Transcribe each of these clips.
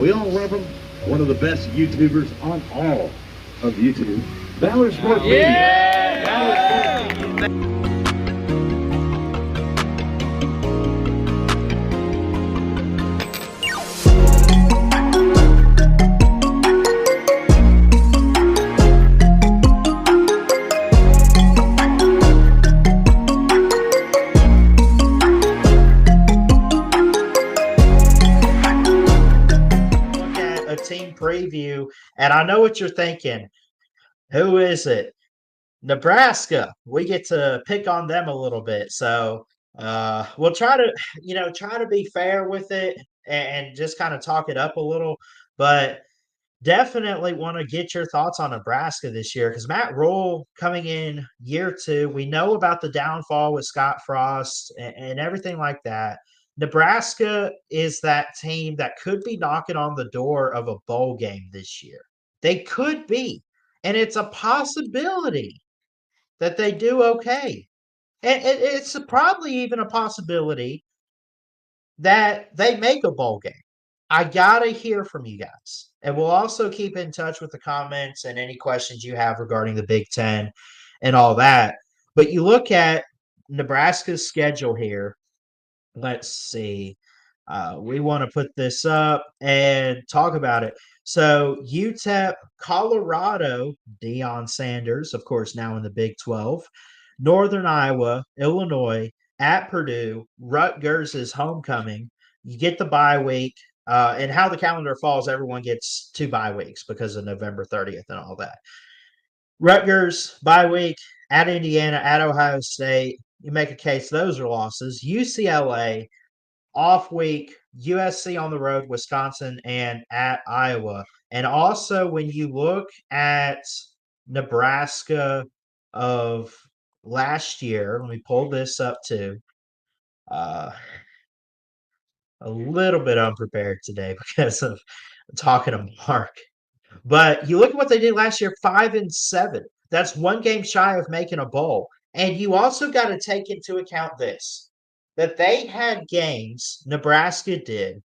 We all love him. One of the best YouTubers on all of YouTube. Valor Sports Media. Valor Sports Media. Team preview, and I know what you're thinking. Who is it? Nebraska. We get to pick on them a little bit, so we'll try to, try to be fair with it and just kind of talk it up a little. But definitely want to get your thoughts on Nebraska this year because Matt Rule coming in year two. We know about the downfall with Scott Frost and everything like that. Nebraska is that team that could be knocking on the door of a bowl game this year. They could be. And it's a possibility that they do okay. And it's probably even a possibility that they make a bowl game. I gotta hear from you guys. And we'll also keep in touch with the comments and any questions you have regarding the Big Ten and all that. But you look at Nebraska's schedule here. Let's see. We want to put this up and talk about it. So UTEP, Colorado, Deion Sanders, of course, now in the Big 12, Northern Iowa, Illinois, at Purdue, Rutgers is homecoming. You get the bye week. And how the calendar falls, everyone gets 2 bye weeks because of November 30th and all that. Rutgers, bye week, at Indiana, at Ohio State. You make a case those are losses. UCLA, off week, USC on the road, Wisconsin, and at Iowa. And also, when you look at Nebraska of last year, let me pull this up too. Uh, a little bit unprepared today because of talking to Mark. But you look at what they did last year, 5-7. That's one game shy of making a bowl. And you also got to take into account this that they had games, Nebraska did,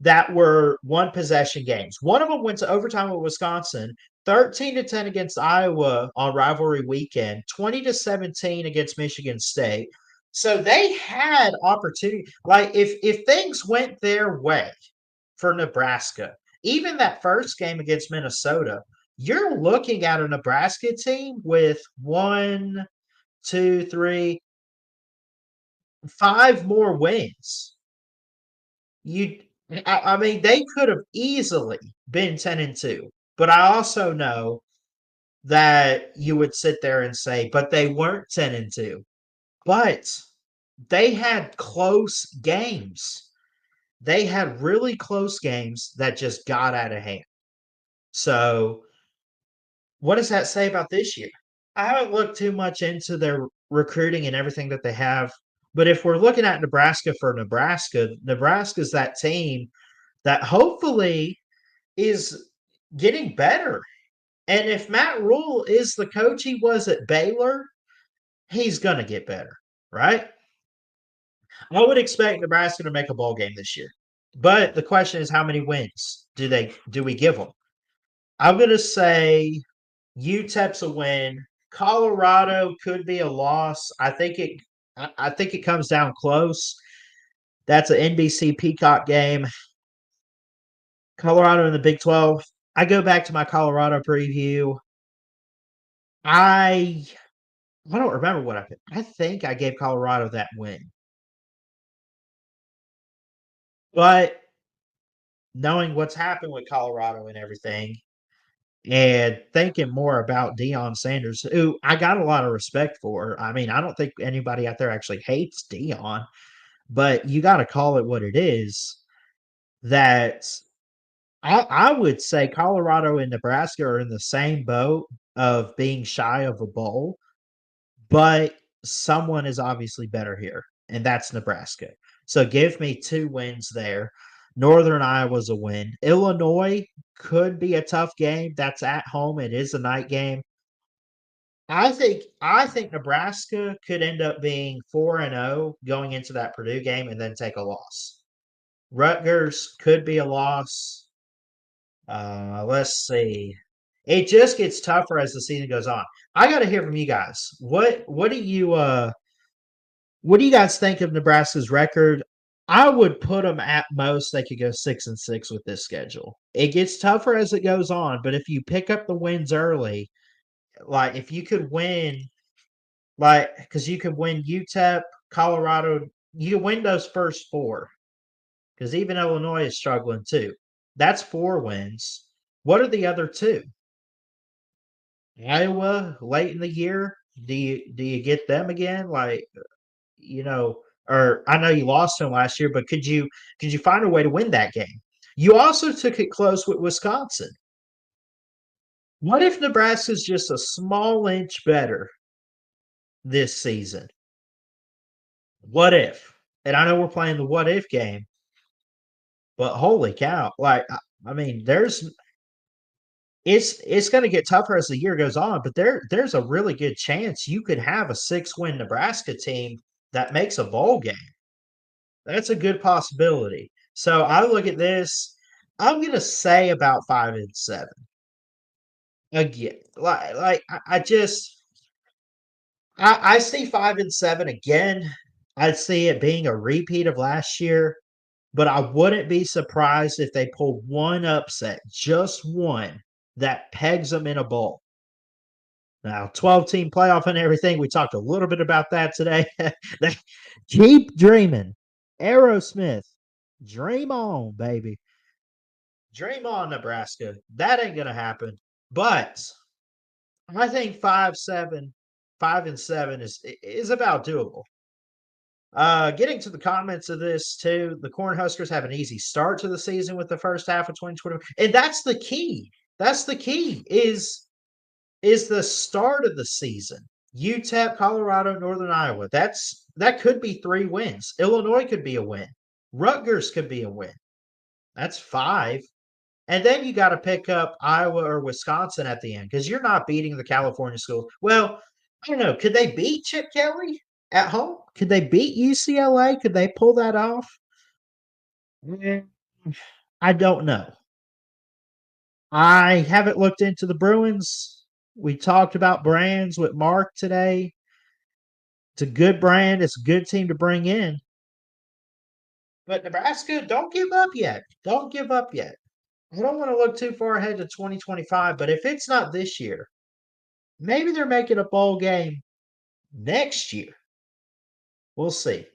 that were one possession games. One of them went to overtime with Wisconsin, 13-10 against Iowa on rivalry weekend, 20-17 against Michigan State. So they had opportunity. Like if things went their way for Nebraska, even that first game against Minnesota, you're looking at a Nebraska team with 1, 2, 3, 5 more wins. I mean, they could have easily been 10-2, but I also know that you would sit there and say, but they weren't 10-2. But they had close games. They had really close games that just got out of hand. So, what does that say about this year? I haven't looked too much into their recruiting and everything that they have, but if we're looking at Nebraska for Nebraska, Nebraska's that team that hopefully is getting better. And if Matt Rule is the coach he was at Baylor, he's going to get better, right? I would expect Nebraska to make a bowl game this year. But the question is how many wins do we give them? I'm going to say UTEP's a win. Colorado could be a loss. I think it comes down close. That's an NBC Peacock game. Colorado in the Big 12. I go back to my Colorado preview. I don't remember what I picked. I think I gave Colorado that win. But knowing what's happened with Colorado and everything, and thinking more about Deion Sanders, who I got a lot of respect for. I mean, I don't think anybody out there actually hates Deion, but you got to call it what it is. That I would say Colorado and Nebraska are in the same boat of being shy of a bowl, but someone is obviously better here, and that's Nebraska. So give me 2 wins there. Northern Iowa's a win. Illinois could be a tough game. That's at home. It is a night game. I think Nebraska could end up being 4-0 going into that Purdue game and then take a loss. Rutgers could be a loss. Let's see. It just gets tougher as the season goes on. I got to hear from you guys. What do you guys think of Nebraska's record? I would put them at most they could go 6-6 with this schedule. It gets tougher as it goes on, but if you pick up the wins early, like if you could win, like because you could win UTEP, Colorado, you win those first four. Because even Illinois is struggling too. That's 4 wins. What are the other two? Iowa late in the year. Do you get them again? Like or I know you lost them last year, but could you find a way to win that game? You also took it close with Wisconsin. What if Nebraska's just a small inch better this season? What if? And I know we're playing the what if game, but holy cow! Like I mean, it's going to get tougher as the year goes on, but there's a really good chance you could have a 6-win Nebraska team that makes a bowl game. That's a good possibility. So I look at this. I'm going to say about 5-7 again. I see 5-7 again. I see it being a repeat of last year, but I wouldn't be surprised if they pull one upset, just one, that pegs them in a bowl. Now, 12-team playoff and everything, we talked a little bit about that today. Keep dreaming. Aerosmith, dream on, baby. Dream on, Nebraska. That ain't going to happen. But I think 5-7 is about doable. Getting to the comments of this too, the Cornhuskers have an easy start to the season with the first half of 2020, and that's the key. That's the key is the start of the season. UTEP, Colorado, Northern Iowa. That could be 3 wins. Illinois could be a win. Rutgers could be a win. That's 5. And then you got to pick up Iowa or Wisconsin at the end because you're not beating the California schools. Well, I don't know. Could they beat Chip Kelly at home? Could they beat UCLA? Could they pull that off? I don't know. I haven't looked into the Bruins. We talked about brands with Mark today. It's a good brand. It's a good team to bring in. But Nebraska, don't give up yet. Don't give up yet. I don't want to look too far ahead to 2025, but if it's not this year, maybe they're making a bowl game next year. We'll see.